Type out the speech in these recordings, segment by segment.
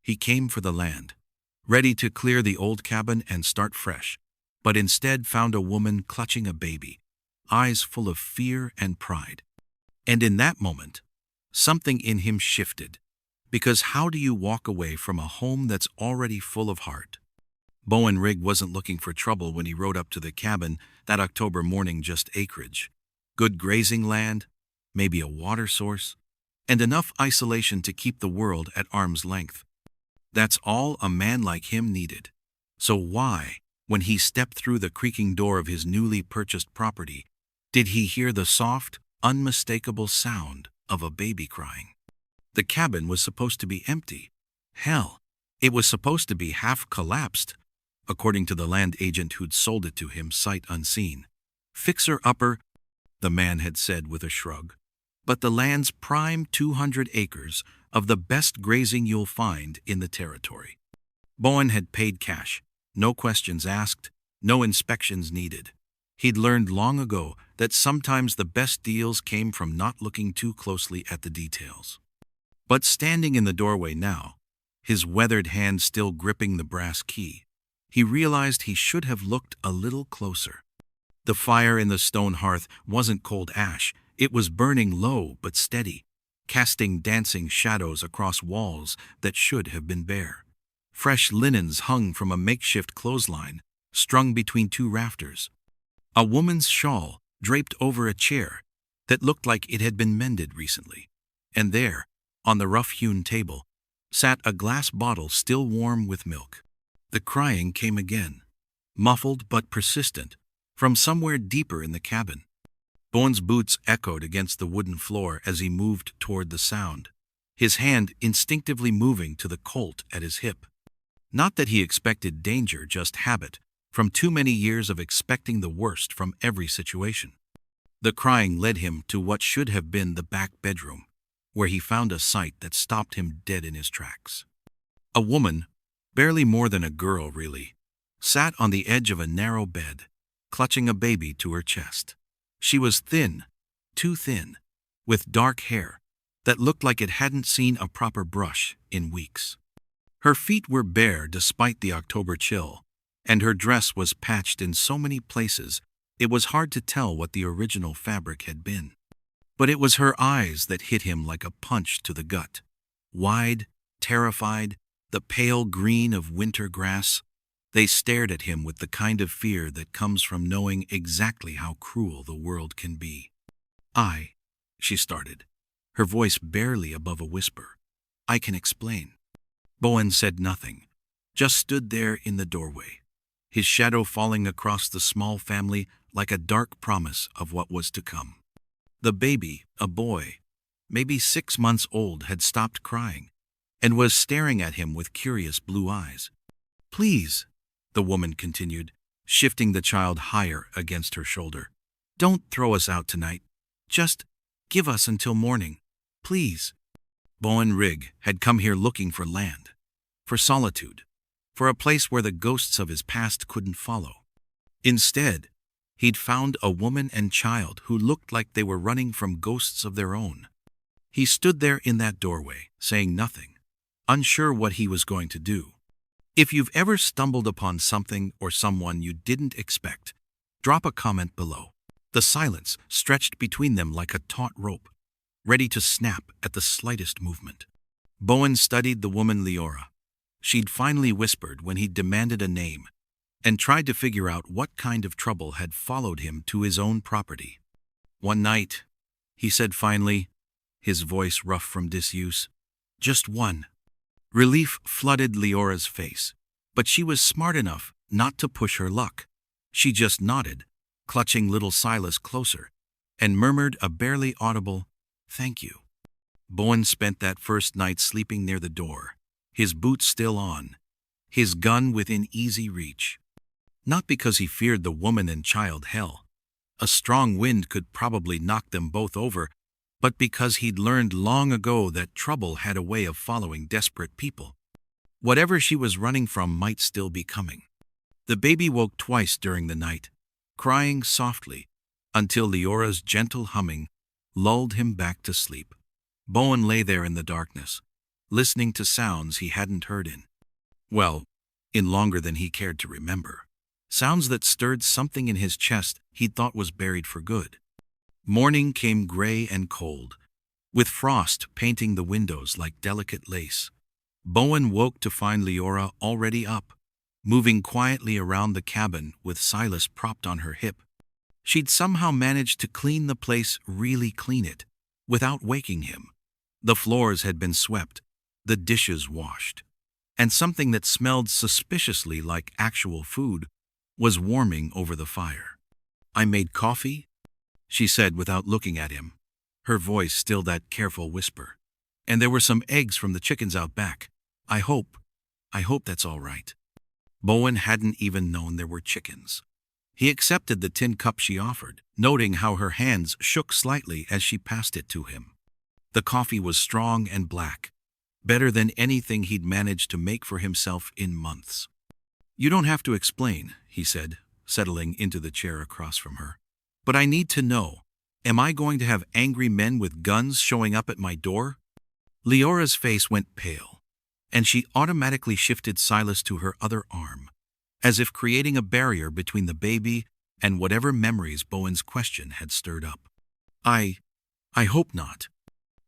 He came for the land, ready to clear the old cabin and start fresh, but instead found a woman clutching a baby, eyes full of fear and pride. And in that moment, something in him shifted. Because how do you walk away from a home that's already full of heart? Bowen Rigg wasn't looking for trouble when he rode up to the cabin that October morning, just acreage. Good grazing land, maybe a water source, and enough isolation to keep the world at arm's length. That's all a man like him needed. So why, when he stepped through the creaking door of his newly purchased property, did he hear the soft, unmistakable sound of a baby crying? The cabin was supposed to be empty. Hell, it was supposed to be half collapsed, according to the land agent who'd sold it to him sight unseen. Fixer-upper, the man had said with a shrug. But the land's prime 200 acres of the best grazing you'll find in the territory. Bowen had paid cash, no questions asked, no inspections needed. He'd learned long ago that sometimes the best deals came from not looking too closely at the details. But standing in the doorway now, his weathered hand still gripping the brass key, he realized he should have looked a little closer. The fire in the stone hearth wasn't cold ash, it was burning low but steady, casting dancing shadows across walls that should have been bare. Fresh linens hung from a makeshift clothesline, strung between two rafters. A woman's shawl draped over a chair that looked like it had been mended recently. And there, on the rough-hewn table, sat a glass bottle still warm with milk. The crying came again, muffled but persistent, from somewhere deeper in the cabin. Bowen's boots echoed against the wooden floor as he moved toward the sound, his hand instinctively moving to the Colt at his hip. Not that he expected danger, just habit, from too many years of expecting the worst from every situation. The crying led him to what should have been the back bedroom, where he found a sight that stopped him dead in his tracks. A woman, barely more than a girl really, sat on the edge of a narrow bed, clutching a baby to her chest. She was thin, too thin, with dark hair that looked like it hadn't seen a proper brush in weeks. Her feet were bare despite the October chill, and her dress was patched in so many places it was hard to tell what the original fabric had been. But it was her eyes that hit him like a punch to the gut. Wide, terrified, the pale green of winter grass, they stared at him with the kind of fear that comes from knowing exactly how cruel the world can be. She started, her voice barely above a whisper. I can explain. Bowen said nothing, just stood there in the doorway, his shadow falling across the small family like a dark promise of what was to come. The baby, a boy, maybe 6 months old, had stopped crying and was staring at him with curious blue eyes. Please, the woman continued, shifting the child higher against her shoulder. Don't throw us out tonight. Just give us until morning, please. Bowen Rigg had come here looking for land, for solitude, for a place where the ghosts of his past couldn't follow. Instead, he'd found a woman and child who looked like they were running from ghosts of their own. He stood there in that doorway, saying nothing, unsure what he was going to do. If you've ever stumbled upon something or someone you didn't expect, drop a comment below. The silence stretched between them like a taut rope, ready to snap at the slightest movement. Bowen studied the woman Leora. She'd finally whispered when he'd demanded a name, and tried to figure out what kind of trouble had followed him to his own property. One night, he said finally, his voice rough from disuse. Just one. Relief flooded Leora's face, but she was smart enough not to push her luck. She just nodded, clutching little Silas closer, and murmured a barely audible, "Thank you." Bowen spent that first night sleeping near the door, his boots still on, his gun within easy reach. Not because he feared the woman and child, hell, a strong wind could probably knock them both over, but because he'd learned long ago that trouble had a way of following desperate people. Whatever she was running from might still be coming. The baby woke twice during the night, crying softly, until Leora's gentle humming lulled him back to sleep. Bowen lay there in the darkness, listening to sounds he hadn't heard in longer than he cared to remember. Sounds that stirred something in his chest he'd thought was buried for good. Morning came gray and cold, with frost painting the windows like delicate lace. Bowen woke to find Leora already up, moving quietly around the cabin with Silas propped on her hip. She'd somehow managed to clean the place, really clean it, without waking him. The floors had been swept, the dishes washed, and something that smelled suspiciously like actual food was warming over the fire. "I made coffee," she said without looking at him, her voice still that careful whisper. "And there were some eggs from the chickens out back. I hope that's all right." Bowen hadn't even known there were chickens. He accepted the tin cup she offered, noting how her hands shook slightly as she passed it to him. The coffee was strong and black, better than anything he'd managed to make for himself in months. "You don't have to explain," he said, settling into the chair across from her. "But I need to know, am I going to have angry men with guns showing up at my door?" Leora's face went pale, and she automatically shifted Silas to her other arm, as if creating a barrier between the baby and whatever memories Bowen's question had stirred up. I hope not,"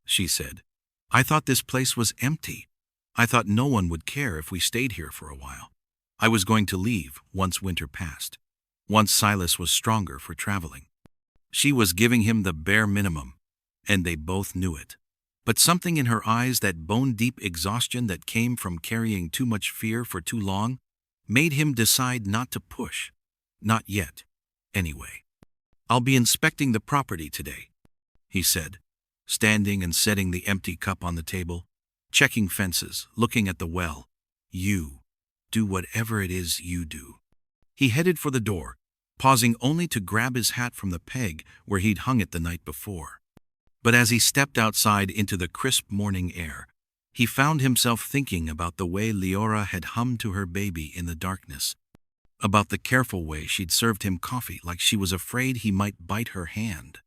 she said. "I thought this place was empty. I thought no one would care if we stayed here for a while. I was going to leave once winter passed, once Silas was stronger for traveling." She was giving him the bare minimum, and they both knew it. But something in her eyes, that bone-deep exhaustion that came from carrying too much fear for too long, made him decide not to push. Not yet, anyway. "I'll be inspecting the property today," he said, standing and setting the empty cup on the table, checking fences, looking at the well. "You do whatever it is you do." He headed for the door, pausing only to grab his hat from the peg where he'd hung it the night before. But as he stepped outside into the crisp morning air, he found himself thinking about the way Leora had hummed to her baby in the darkness, about the careful way she'd served him coffee like she was afraid he might bite her hand.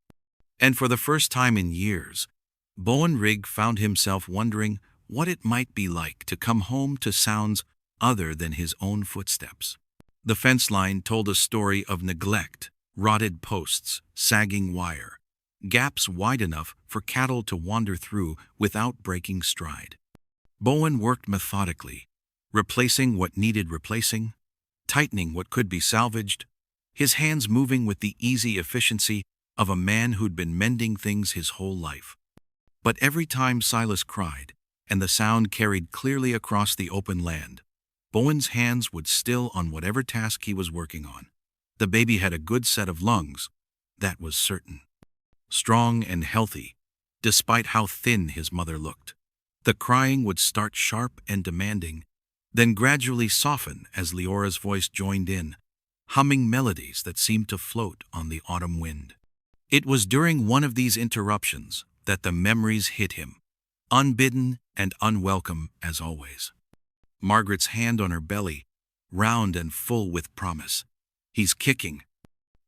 And for the first time in years, Bowen Rigg found himself wondering what it might be like to come home to sounds other than his own footsteps. The fence line told a story of neglect, rotted posts, sagging wire, gaps wide enough for cattle to wander through without breaking stride. Bowen worked methodically, replacing what needed replacing, tightening what could be salvaged, his hands moving with the easy efficiency of a man who'd been mending things his whole life. But every time Silas cried, and the sound carried clearly across the open land, Bowen's hands would still on whatever task he was working on. The baby had a good set of lungs, that was certain. Strong and healthy, despite how thin his mother looked. The crying would start sharp and demanding, then gradually soften as Leora's voice joined in, humming melodies that seemed to float on the autumn wind. It was during one of these interruptions that the memories hit him, unbidden and unwelcome as always. Margaret's hand on her belly, round and full with promise. "He's kicking,"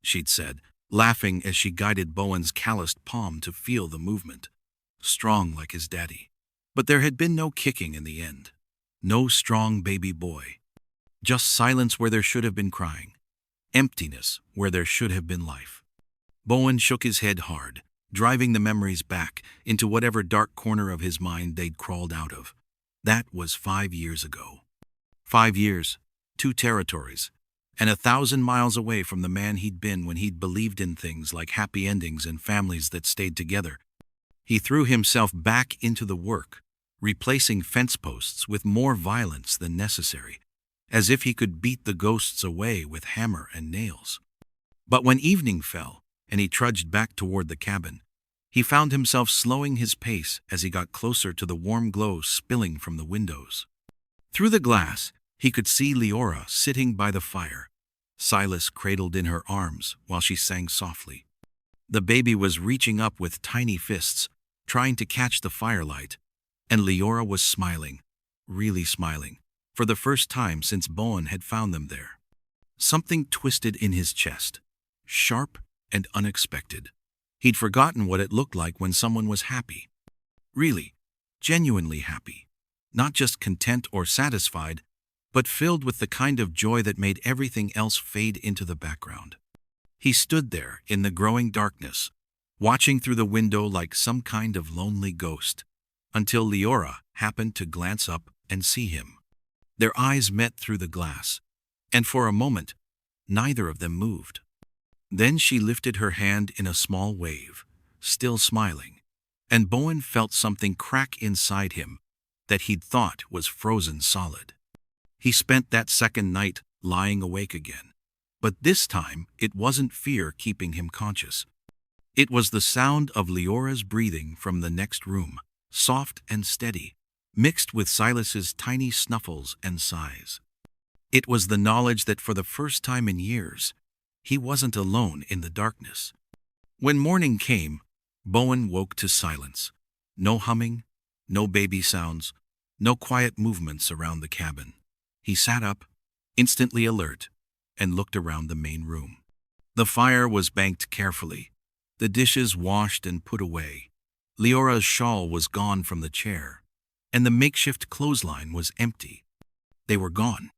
she'd said, laughing as she guided Bowen's calloused palm to feel the movement. Strong like his daddy. But there had been no kicking in the end. No strong baby boy. Just silence where there should have been crying. Emptiness where there should have been life. Bowen shook his head hard, driving the memories back into whatever dark corner of his mind they'd crawled out of. That was 5 years ago. 5 years, 2 territories, and 1,000 miles away from the man he'd been when he'd believed in things like happy endings and families that stayed together. He threw himself back into the work, replacing fence posts with more violence than necessary, as if he could beat the ghosts away with hammer and nails. But when evening fell, and he trudged back toward the cabin, he found himself slowing his pace as he got closer to the warm glow spilling from the windows. Through the glass, he could see Leora sitting by the fire, Silas cradled in her arms while she sang softly. The baby was reaching up with tiny fists, trying to catch the firelight, and Leora was smiling, really smiling, for the first time since Bowen had found them there. Something twisted in his chest, sharp and unexpected. He'd forgotten what it looked like when someone was happy. Really, genuinely happy. not just content or satisfied, but filled with the kind of joy that made everything else fade into the background. He stood there in the growing darkness, watching through the window like some kind of lonely ghost, until Leora happened to glance up and see him. Their eyes met through the glass, and for a moment, neither of them moved. Then she lifted her hand in a small wave, still smiling, and Bowen felt something crack inside him that he'd thought was frozen solid. He spent that second night lying awake again, but this time it wasn't fear keeping him conscious. It was the sound of Leora's breathing from the next room, soft and steady, mixed with Silas's tiny snuffles and sighs. It was the knowledge that for the first time in years, he wasn't alone in the darkness. When morning came, Bowen woke to silence. No humming, no baby sounds, no quiet movements around the cabin. He sat up, instantly alert, and looked around the main room. The fire was banked carefully, the dishes washed and put away. Leora's shawl was gone from the chair, and the makeshift clothesline was empty. They were gone.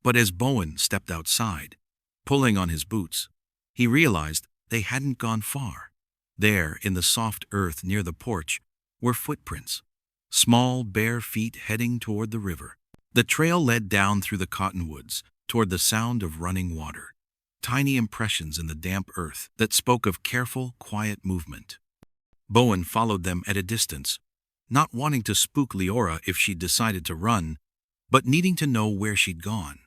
But as Bowen stepped outside, pulling on his boots, he realized they hadn't gone far. There, in the soft earth near the porch, were footprints, small, bare feet heading toward the river. The trail led down through the cottonwoods, toward the sound of running water, tiny impressions in the damp earth that spoke of careful, quiet movement. Bowen followed them at a distance, not wanting to spook Leora if she'd decided to run, but needing to know where she'd gone.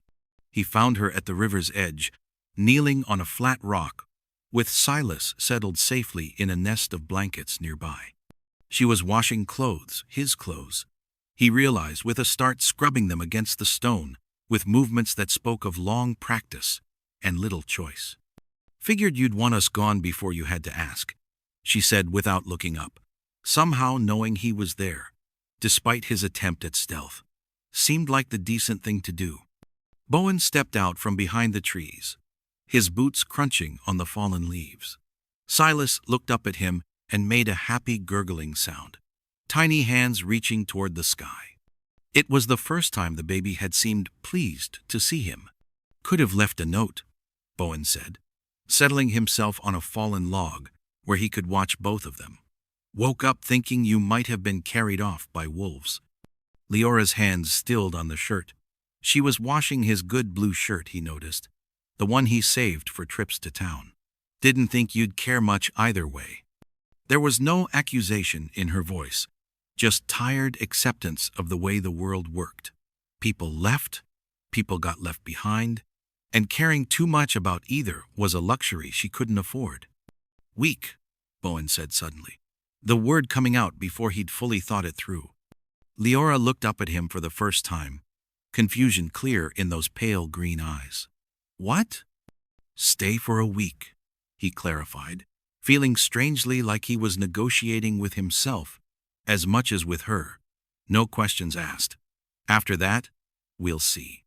He found her at the river's edge, kneeling on a flat rock, with Silas settled safely in a nest of blankets nearby. She was washing clothes, his clothes. He realized with a start, scrubbing them against the stone, with movements that spoke of long practice and little choice. "Figured you'd want us gone before you had to ask," she said without looking up, somehow knowing he was there, despite his attempt at stealth. Seemed like the decent thing to do. Bowen stepped out from behind the trees, his boots crunching on the fallen leaves. Silas looked up at him and made a happy gurgling sound, tiny hands reaching toward the sky. It was the first time the baby had seemed pleased to see him. "Could have left a note," Bowen said, settling himself on a fallen log where he could watch both of them. "Woke up thinking you might have been carried off by wolves." Leora's hands stilled on the shirt. She was washing his good blue shirt, he noticed, the one he saved for trips to town. "Didn't think you'd care much either way." There was no accusation in her voice, just tired acceptance of the way the world worked. People left, people got left behind, and caring too much about either was a luxury she couldn't afford. "Weak," Bowen said suddenly, the word coming out before he'd fully thought it through. Leora looked up at him for the first time, confusion clear in those pale green eyes. "What?" "Stay for a week," he clarified, feeling strangely like he was negotiating with himself as much as with her. No questions asked. "After that, we'll see."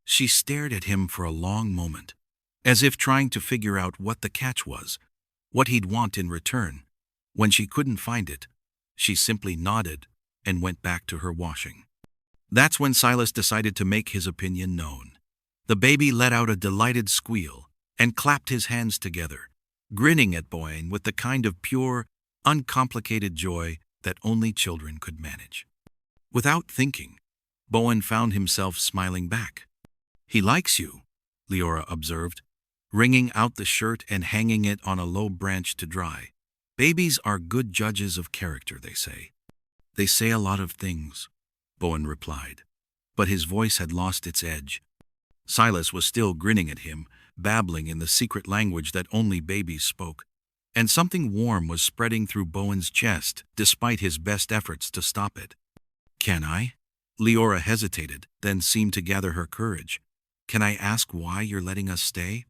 She stared at him for a long moment, as if trying to figure out what the catch was, what he'd want in return. When she couldn't find it, she simply nodded and went back to her washing. That's when Silas decided to make his opinion known. The baby let out a delighted squeal and clapped his hands together, grinning at Bowen with the kind of pure, uncomplicated joy that only children could manage. Without thinking, Bowen found himself smiling back. "He likes you," Leora observed, wringing out the shirt and hanging it on a low branch to dry. "Babies are good judges of character, they say." "They say a lot of things," Bowen replied, but his voice had lost its edge. Silas was still grinning at him, babbling in the secret language that only babies spoke, and something warm was spreading through Bowen's chest despite his best efforts to stop it. "Can I?" Leora hesitated, then seemed to gather her courage. "Can I ask why you're letting us stay?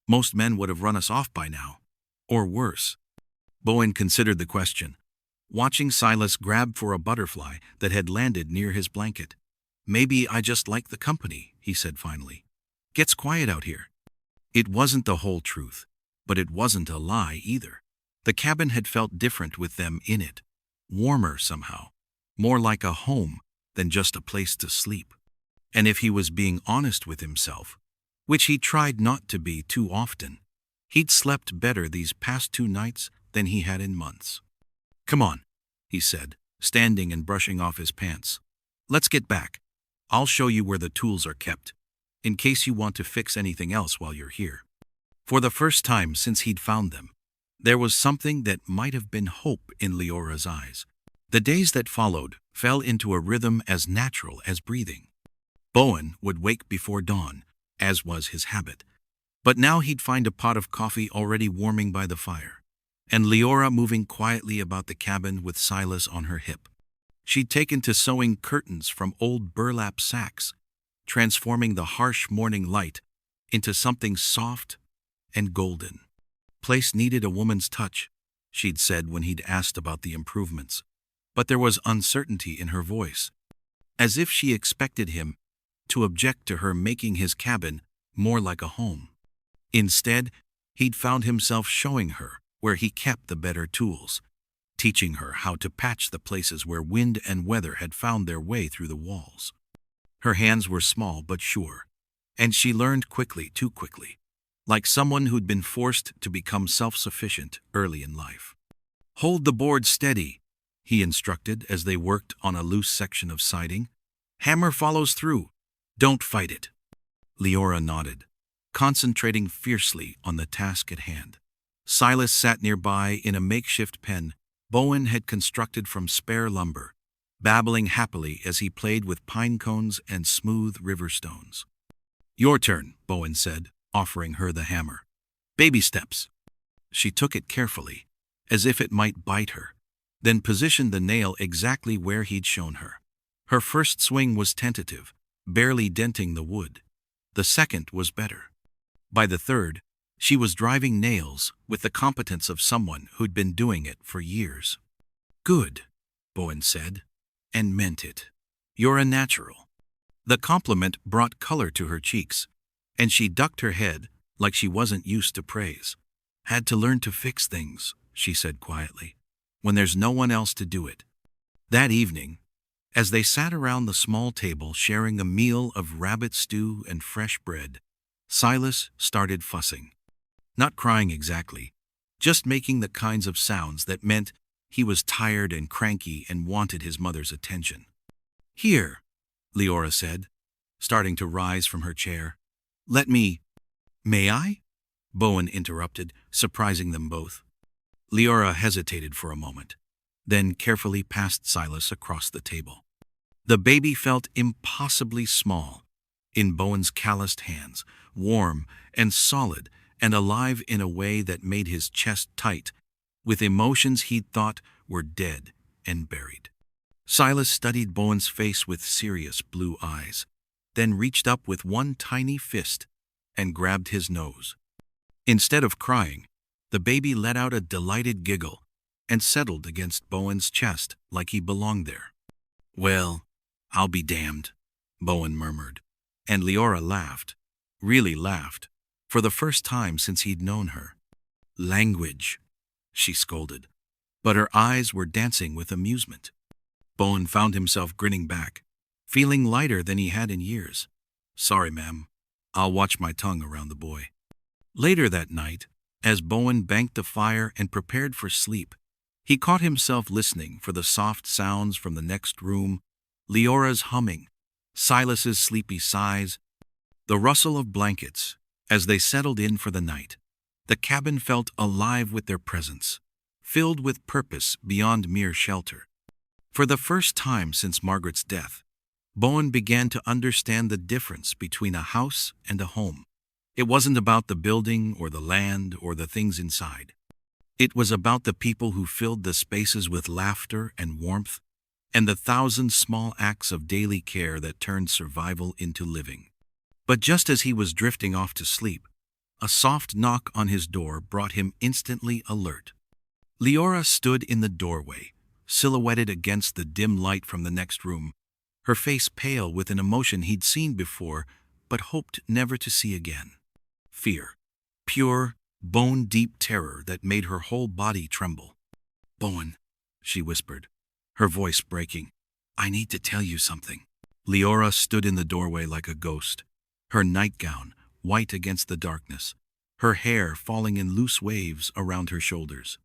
Most men would have run us off by now. Or worse." Bowen considered the question, watching Silas grab for a butterfly that had landed near his blanket. "Maybe I just like the company," he said finally. "Gets quiet out here." It wasn't the whole truth, but it wasn't a lie either. The cabin had felt different with them in it. Warmer somehow. More like a home than just a place to sleep. And if he was being honest with himself, which he tried not to be too often, he'd slept better these past 2 nights than he had in months. "Come on," he said, standing and brushing off his pants. "Let's get back. I'll show you where the tools are kept, in case you want to fix anything else while you're here." For the first time since he'd found them, there was something that might have been hope in Leora's eyes. The days that followed fell into a rhythm as natural as breathing. Bowen would wake before dawn, as was his habit, but now he'd find a pot of coffee already warming by the fire, and Leora moving quietly about the cabin with Silas on her hip. She'd taken to sewing curtains from old burlap sacks, transforming the harsh morning light into something soft and golden. "Place needed a woman's touch," she'd said when he'd asked about the improvements, but there was uncertainty in her voice, as if she expected him to object to her making his cabin more like a home. Instead, he'd found himself showing her where he kept the better tools, teaching her how to patch the places where wind and weather had found their way through the walls. Her hands were small but sure, and she learned quickly, too quickly, like someone who'd been forced to become self-sufficient early in life. "Hold the board steady," he instructed as they worked on a loose section of siding. "Hammer follows through. Don't fight it." Leora nodded, concentrating fiercely on the task at hand. Silas sat nearby in a makeshift pen Bowen had constructed from spare lumber, babbling happily as he played with pine cones and smooth river stones. "Your turn," Bowen said, offering her the hammer. "Baby steps." She took it carefully, as if it might bite her, then positioned the nail exactly where he'd shown her. Her first swing was tentative, barely denting the wood. The second was better. By the third, she was driving nails with the competence of someone who'd been doing it for years. "Good," Bowen said, and meant it. "You're a natural." The compliment brought color to her cheeks, and she ducked her head like she wasn't used to praise. "Had to learn to fix things," she said quietly, "when there's no one else to do it." That evening, as they sat around the small table sharing a meal of rabbit stew and fresh bread, Silas started fussing. Not crying exactly, just making the kinds of sounds that meant he was tired and cranky and wanted his mother's attention. "Here," Leora said, starting to rise from her chair. "Let me—" "May I?" Bowen interrupted, surprising them both. Leora hesitated for a moment, then carefully passed Silas across the table. The baby felt impossibly small in Bowen's calloused hands, warm and solid and alive in a way that made his chest tight, with emotions he'd thought were dead and buried. Silas studied Bowen's face with serious blue eyes, then reached up with one tiny fist and grabbed his nose. Instead of crying, the baby let out a delighted giggle and settled against Bowen's chest like he belonged there. "Well, I'll be damned," Bowen murmured, and Leora laughed, really laughed, for the first time since he'd known her. "Language," she scolded, but her eyes were dancing with amusement. Bowen found himself grinning back, feeling lighter than he had in years. "Sorry, ma'am. I'll watch my tongue around the boy." Later that night, as Bowen banked the fire and prepared for sleep, he caught himself listening for the soft sounds from the next room, Leora's humming, Silas's sleepy sighs, the rustle of blankets as they settled in for the night. The cabin felt alive with their presence, filled with purpose beyond mere shelter. For the first time since Margaret's death, Bowen began to understand the difference between a house and a home. It wasn't about the building or the land or the things inside. It was about the people who filled the spaces with laughter and warmth, and the thousand small acts of daily care that turned survival into living. But just as he was drifting off to sleep, a soft knock on his door brought him instantly alert. Leora stood in the doorway, silhouetted against the dim light from the next room, her face pale with an emotion he'd seen before but hoped never to see again. Fear. Pure, bone-deep terror that made her whole body tremble. "Bowen," she whispered, her voice breaking, I need to tell you something. Leora stood in the doorway like a ghost, her nightgown white against the darkness, her hair falling in loose waves around her shoulders.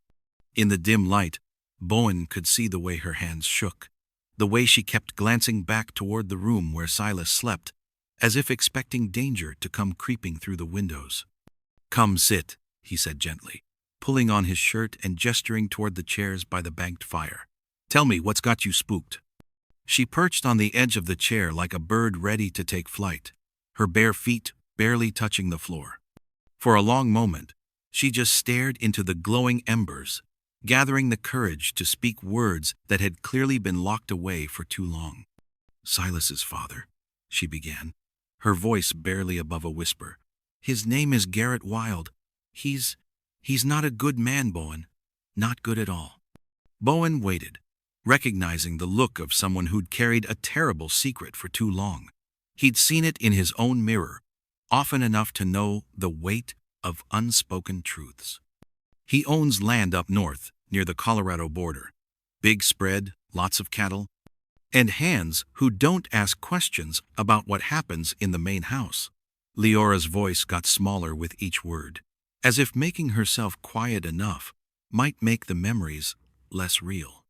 In the dim light, Bowen could see the way her hands shook, the way she kept glancing back toward the room where Silas slept, as if expecting danger to come creeping through the windows. "Come sit," he said gently, pulling on his shirt and gesturing toward the chairs by the banked fire. "Tell me what's got you spooked." She perched on the edge of the chair like a bird ready to take flight, her bare feet barely touching the floor. For a long moment, she just stared into the glowing embers, gathering the courage to speak words that had clearly been locked away for too long. "Silas's father," she began, her voice barely above a whisper. "His name is Garrett Wilde. He's not a good man, Bowen. Not good at all." Bowen waited, recognizing the look of someone who'd carried a terrible secret for too long. He'd seen it in his own mirror, often enough to know the weight of unspoken truths. "He owns land up north, near the Colorado border. Big spread, lots of cattle, and hands who don't ask questions about what happens in the main house." Leora's voice got smaller with each word, as if making herself quiet enough might make the memories less real.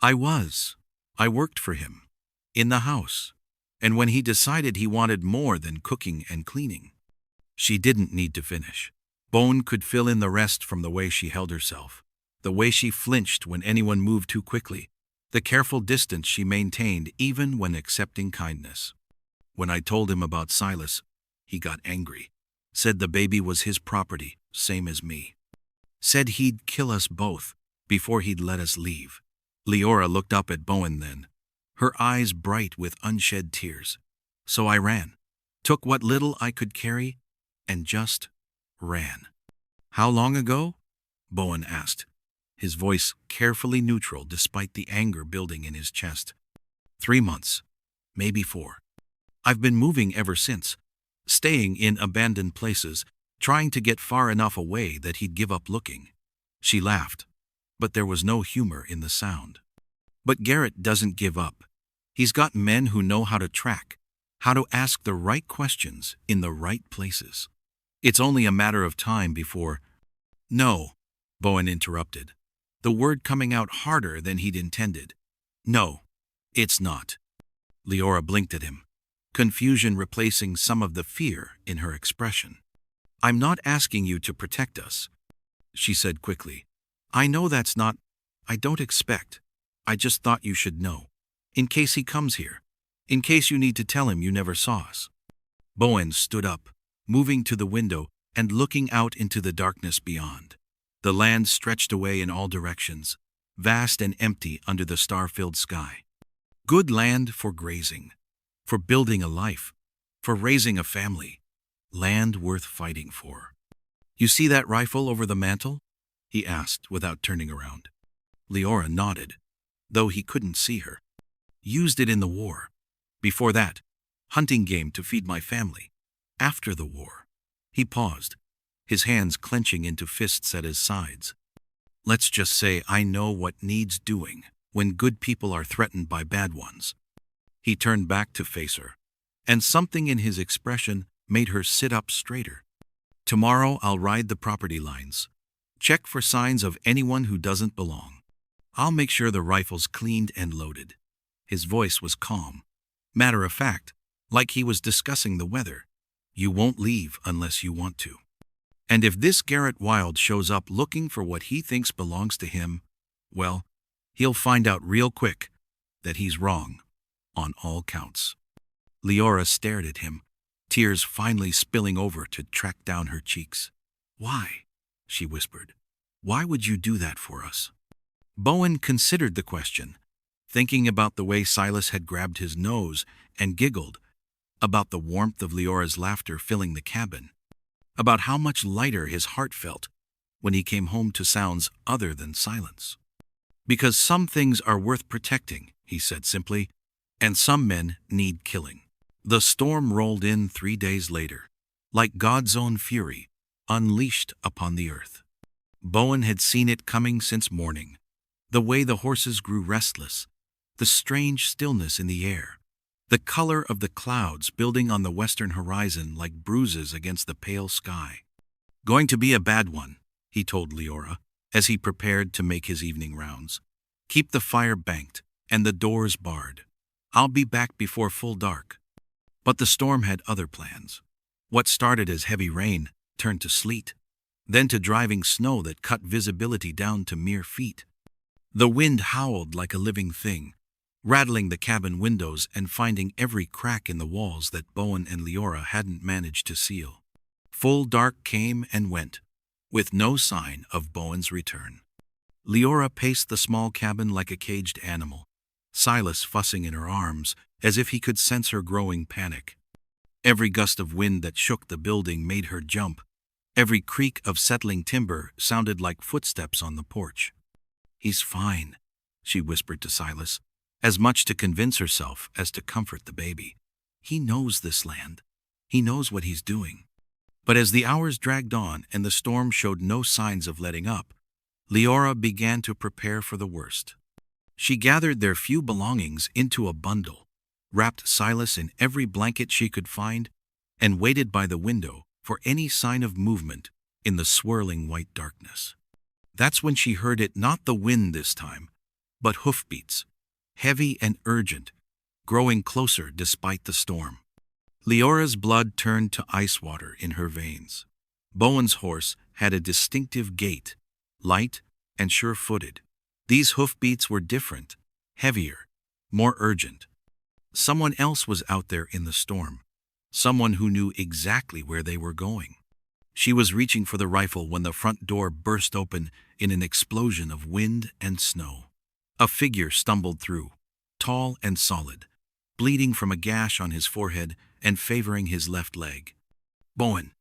I worked for him, in the house, and when he decided he wanted more than cooking and cleaning." She didn't need to finish. Bowen could fill in the rest from the way she held herself, the way she flinched when anyone moved too quickly, the careful distance she maintained even when accepting kindness. "When I told him about Silas, he got angry. Said the baby was his property, same as me. Said he'd kill us both before he'd let us leave." Leora looked up at Bowen then, her eyes bright with unshed tears. "So I ran, took what little I could carry, and just ran." "How long ago?" Bowen asked, his voice carefully neutral despite the anger building in his chest. 3 months, maybe 4. I've been moving ever since, staying in abandoned places, trying to get far enough away that he'd give up looking." She laughed, but there was no humor in the sound. "But Garrett doesn't give up. He's got men who know how to track, how to ask the right questions in the right places. It's only a matter of time before—" "No," Bowen interrupted, the word coming out harder than he'd intended. "No, it's not." Leora blinked at him, confusion replacing some of the fear in her expression. "I'm not asking you to protect us," she said quickly. "I know that's not— I don't expect. I just thought you should know. In case he comes here. In case you need to tell him you never saw us." Bowen stood up, moving to the window and looking out into the darkness beyond. The land stretched away in all directions, vast and empty under the star-filled sky. Good land for grazing, for building a life, for raising a family. Land worth fighting for. "You see that rifle over the mantel?" he asked without turning around. Leora nodded, though he couldn't see her. "Used it in the war. Before that, hunting game to feed my family. After the war." He paused, his hands clenching into fists at his sides. "Let's just say I know what needs doing when good people are threatened by bad ones." He turned back to face her, and something in his expression made her sit up straighter. "Tomorrow I'll ride the property lines. Check for signs of anyone who doesn't belong. I'll make sure the rifle's cleaned and loaded." His voice was calm, matter of fact, like he was discussing the weather. "You won't leave unless you want to. And if this Garrett Wilde shows up looking for what he thinks belongs to him, well, he'll find out real quick that he's wrong on all counts." Leora stared at him, tears finally spilling over to track down her cheeks. "Why?" she whispered. "Why would you do that for us?" Bowen considered the question, thinking about the way Silas had grabbed his nose and giggled, about the warmth of Leora's laughter filling the cabin, about how much lighter his heart felt when he came home to sounds other than silence. "Because some things are worth protecting," he said simply, "and some men need killing." The storm rolled in 3 days later, like God's own fury, unleashed upon the earth. Bowen had seen it coming since morning, the way the horses grew restless, the strange stillness in the air, the color of the clouds building on the western horizon like bruises against the pale sky. "Going to be a bad one," he told Leora, as he prepared to make his evening rounds. "Keep the fire banked and the doors barred. I'll be back before full dark." But the storm had other plans. What started as heavy rain turned to sleet, then to driving snow that cut visibility down to mere feet. The wind howled like a living thing, rattling the cabin windows and finding every crack in the walls that Bowen and Leora hadn't managed to seal. Full dark came and went, with no sign of Bowen's return. Leora paced the small cabin like a caged animal, Silas fussing in her arms as if he could sense her growing panic. Every gust of wind that shook the building made her jump. Every creak of settling timber sounded like footsteps on the porch. "He's fine," she whispered to Silas, as much to convince herself as to comfort the baby. "He knows this land. He knows what he's doing." But as the hours dragged on and the storm showed no signs of letting up, Leora began to prepare for the worst. She gathered their few belongings into a bundle, wrapped Silas in every blanket she could find, and waited by the window for any sign of movement in the swirling white darkness. That's when she heard it, not the wind this time, but hoofbeats, heavy and urgent, growing closer despite the storm. Leora's blood turned to ice water in her veins. Bowen's horse had a distinctive gait, light and sure-footed. These hoofbeats were different, heavier, more urgent. Someone else was out there in the storm, someone who knew exactly where they were going. She was reaching for the rifle when the front door burst open in an explosion of wind and snow. A figure stumbled through, tall and solid, bleeding from a gash on his forehead and favoring his left leg. "Bowen,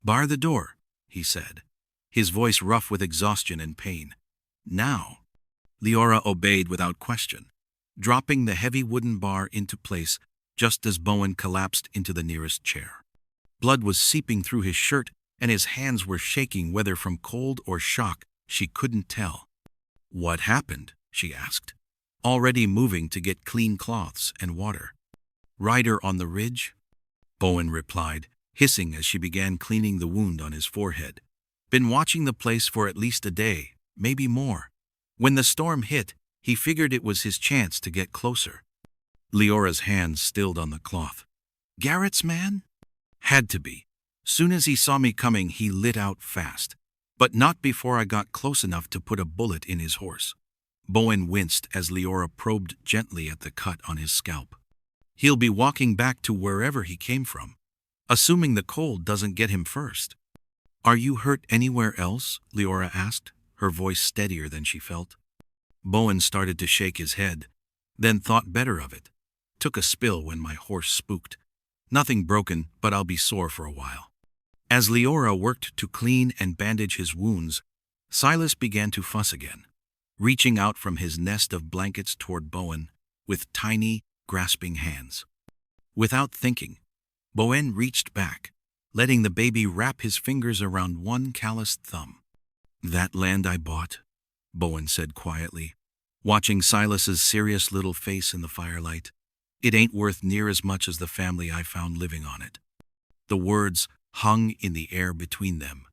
bar the door," he said, his voice rough with exhaustion and pain. "Now." Leora obeyed without question, dropping the heavy wooden bar into place just as Bowen collapsed into the nearest chair. Blood was seeping through his shirt and his hands were shaking, whether from cold or shock, she couldn't tell. "What happened?" she asked, already moving to get clean cloths and water. "Rider on the ridge?" Bowen replied, hissing as she began cleaning the wound on his forehead. "Been watching the place for at least a day, maybe more. When the storm hit, he figured it was his chance to get closer." Leora's hands stilled on the cloth. "Garrett's man?" "Had to be. Soon as he saw me coming, he lit out fast. But not before I got close enough to put a bullet in his horse." Bowen winced as Leora probed gently at the cut on his scalp. "He'll be walking back to wherever he came from, assuming the cold doesn't get him first." "Are you hurt anywhere else?" Leora asked, her voice steadier than she felt. Bowen started to shake his head, then thought better of it. "Took a spill when my horse spooked. Nothing broken, but I'll be sore for a while." As Leora worked to clean and bandage his wounds, Silas began to fuss again, reaching out from his nest of blankets toward Bowen with tiny, grasping hands. Without thinking, Bowen reached back, letting the baby wrap his fingers around one calloused thumb. "That land I bought," Bowen said quietly, watching Silas's serious little face in the firelight. "It ain't worth near as much as the family I found living on it." The words hung in the air between them,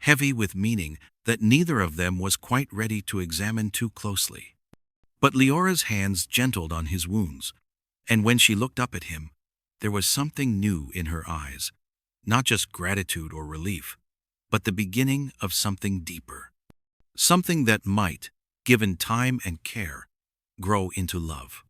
heavy with meaning that neither of them was quite ready to examine too closely. But Leora's hands gentled on his wounds, and when she looked up at him, there was something new in her eyes, not just gratitude or relief, but the beginning of something deeper. Something that might, given time and care, grow into love.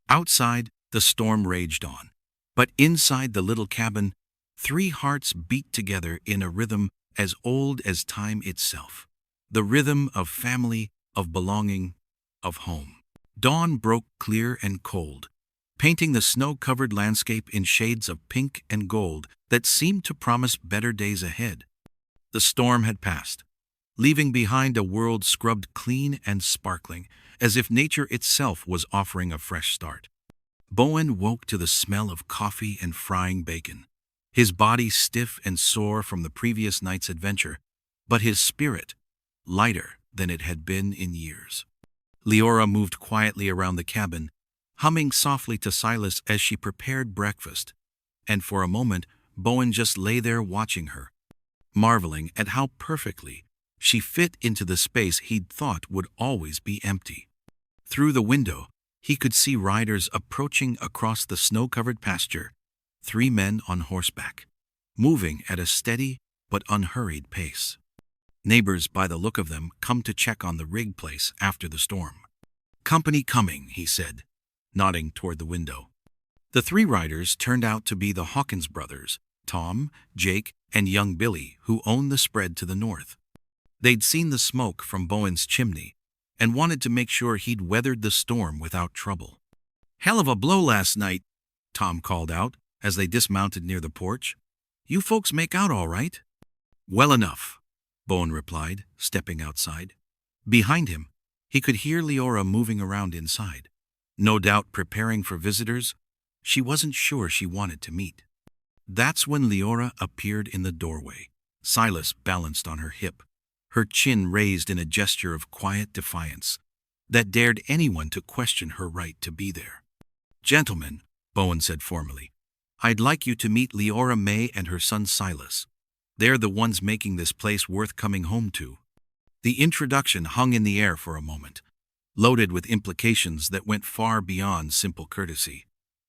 Outside, the storm raged on, but inside the little cabin, three hearts beat together in a rhythm as old as time itself. The rhythm of family, of belonging, of home. Dawn broke clear and cold, painting the snow-covered landscape in shades of pink and gold that seemed to promise better days ahead. The storm had passed, leaving behind a world scrubbed clean and sparkling, as if nature itself was offering a fresh start. Bowen woke to the smell of coffee and frying bacon, his body stiff and sore from the previous night's adventure, but his spirit lighter than it had been in years. Leora moved quietly around the cabin, humming softly to Silas as she prepared breakfast, and for a moment Bowen just lay there watching her, marveling at how perfectly she fit into the space he'd thought would always be empty. Through the window, he could see riders approaching across the snow-covered pasture, 3 men on horseback, moving at a steady but unhurried pace. Neighbors, by the look of them, come to check on the rig place after the storm. "Company coming," he said, nodding toward the window. The 3 riders turned out to be the Hawkins brothers, Tom, Jake, and young Billy, who owned the spread to the north. They'd seen the smoke from Bowen's chimney and wanted to make sure he'd weathered the storm without trouble. "Hell of a blow last night," Tom called out as they dismounted near the porch. "You folks make out all right?" "Well enough," Bowen replied, stepping outside. Behind him, he could hear Leora moving around inside, no doubt preparing for visitors she wasn't sure she wanted to meet. That's when Leora appeared in the doorway. Silas balanced on her hip, her chin raised in a gesture of quiet defiance that dared anyone to question her right to be there. "Gentlemen," Bowen said formally, "I'd like you to meet Leora May and her son Silas. They're the ones making this place worth coming home to." The introduction hung in the air for a moment, loaded with implications that went far beyond simple courtesy.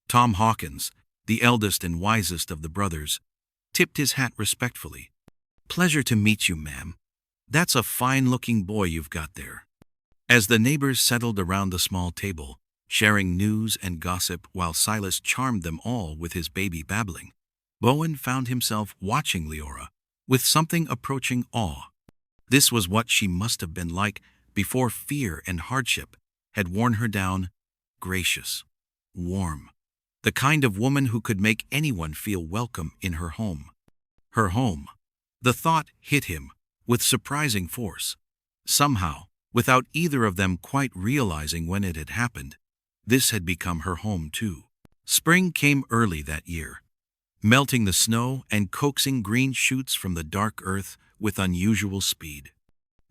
Tom Hawkins, the eldest and wisest of the brothers, tipped his hat respectfully. "Pleasure to meet you, ma'am. That's a fine-looking boy you've got there." As the neighbors settled around the small table, sharing news and gossip while Silas charmed them all with his baby babbling, Bowen found himself watching Leora with something approaching awe. This was what she must have been like before fear and hardship had worn her down: gracious, warm, the kind of woman who could make anyone feel welcome in her home. Her home. The thought hit him with surprising force. Somehow, without either of them quite realizing when it had happened, this had become her home too. Spring came early that year, melting the snow and coaxing green shoots from the dark earth with unusual speed.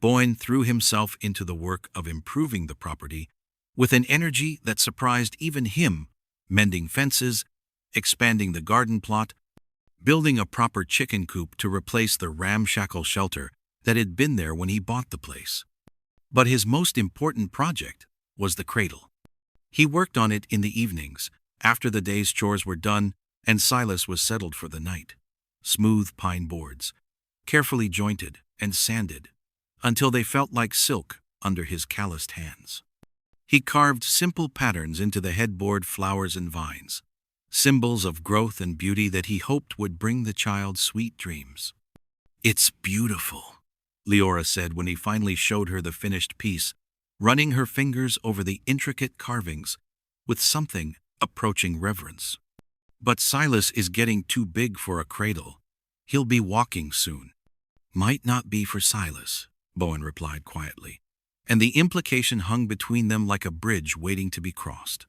Bowen threw himself into the work of improving the property with an energy that surprised even him, mending fences, expanding the garden plot, building a proper chicken coop to replace the ramshackle shelter that had been there when he bought the place. But his most important project was the cradle. He worked on it in the evenings, after the day's chores were done and Silas was settled for the night. Smooth pine boards, carefully jointed and sanded, until they felt like silk under his calloused hands. He carved simple patterns into the headboard, flowers and vines, symbols of growth and beauty that he hoped would bring the child sweet dreams. "It's beautiful," Leora said when he finally showed her the finished piece, running her fingers over the intricate carvings with something approaching reverence. "But Silas is getting too big for a cradle. He'll be walking soon." "Might not be for Silas," Bowen replied quietly, and the implication hung between them like a bridge waiting to be crossed.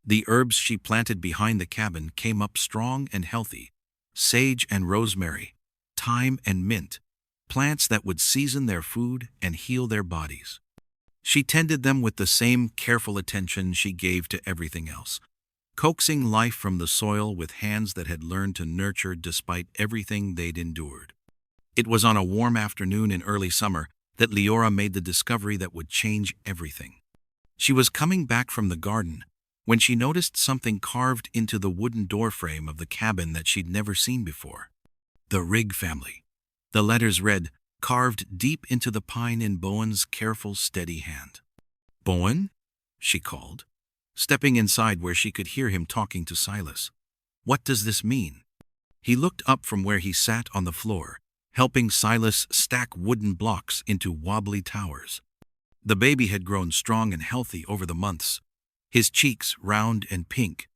The herbs she planted behind the cabin came up strong and healthy: sage and rosemary, thyme and mint, plants that would season their food and heal their bodies. She tended them with the same careful attention she gave to everything else, coaxing life from the soil with hands that had learned to nurture despite everything they'd endured. It was on a warm afternoon in early summer that Leora made the discovery that would change everything. She was coming back from the garden when she noticed something carved into the wooden doorframe of the cabin that she'd never seen before. "The Rig family." The letters read, carved deep into the pine in Bowen's careful, steady hand. "Bowen?" she called, stepping inside where she could hear him talking to Silas. "What does this mean?" He looked up from where he sat on the floor, helping Silas stack wooden blocks into wobbly towers. The baby had grown strong and healthy over the months, his cheeks round and pink,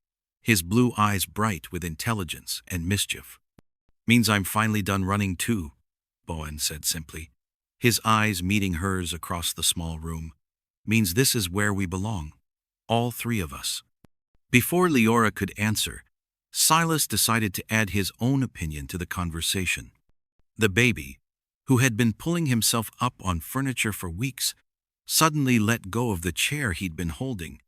his blue eyes bright with intelligence and mischief. "Means I'm finally done running too," Bowen said simply, his eyes meeting hers across the small room. "Means this is where we belong, all 3 of us." Before Leora could answer, Silas decided to add his own opinion to the conversation. The baby, who had been pulling himself up on furniture for weeks, suddenly let go of the chair he'd been holding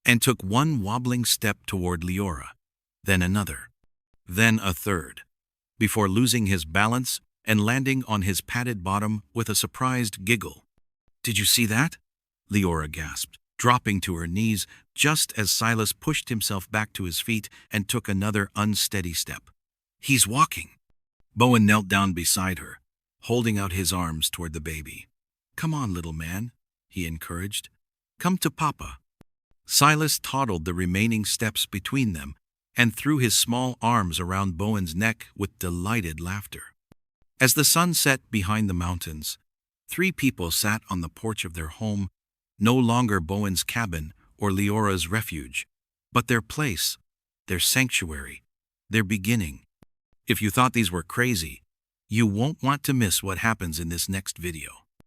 and took one wobbling step toward Leora, then another, then a third, before losing his balance and landing on his padded bottom with a surprised giggle. "Did you see that?" Leora gasped, dropping to her knees just as Silas pushed himself back to his feet and took another unsteady step. "He's walking." Bowen knelt down beside her, holding out his arms toward the baby. "Come on, little man," he encouraged. "Come to Papa." Silas toddled the remaining steps between them and threw his small arms around Bowen's neck with delighted laughter. As the sun set behind the mountains, 3 people sat on the porch of their home, no longer Bowen's cabin or Leora's refuge, but their place, their sanctuary, their beginning. If you thought these were crazy, you won't want to miss what happens in this next video.